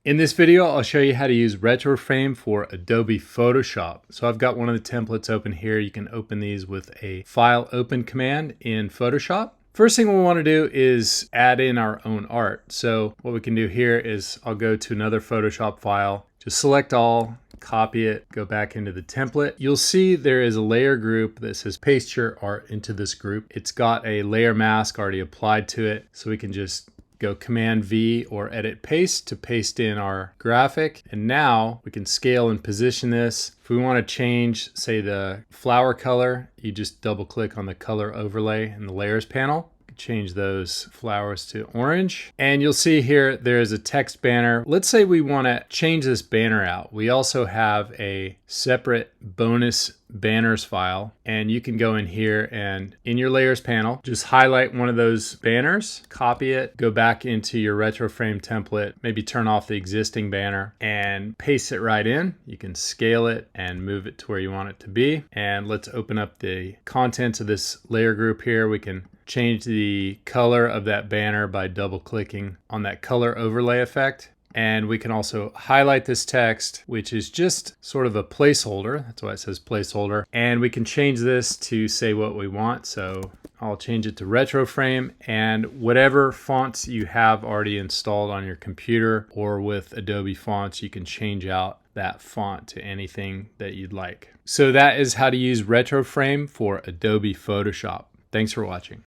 In this video, I'll show you how to use Retroframe for Adobe Photoshop. So I've got one of the templates open here. You can open these with a File Open command in Photoshop. First thing we want to do is add in our own art. So what we can do here is I'll go to another Photoshop file, just select all, copy it, go back into the template. You'll see there is a layer group that says paste your art into this group. It's got a layer mask already applied to it, so we can just go Command V or Edit Paste to paste in our graphic. And now we can scale and position this. If we want to change, say, the flower color, you just double click on the color overlay in the layers panel. Change those flowers to orange. And you'll see here there is a text banner. Let's say we want to change this banner out. We also have a separate bonus banners file, and you can go in here and in your layers panel, just highlight one of those banners, copy it, go back into your Retroframe template, maybe turn off the existing banner and paste it right in. You can scale it and move it to where you want it to be. And let's open up the contents of this layer group here. We can change the color of that banner by double clicking on that color overlay effect. And we can also highlight this text, which is just sort of a placeholder. That's why it says placeholder. And we can change this to say what we want. So I'll change it to Retroframe, and whatever fonts you have already installed on your computer or with Adobe fonts, you can change out that font to anything that you'd like. So that is how to use Retroframe for Adobe Photoshop. Thanks for watching.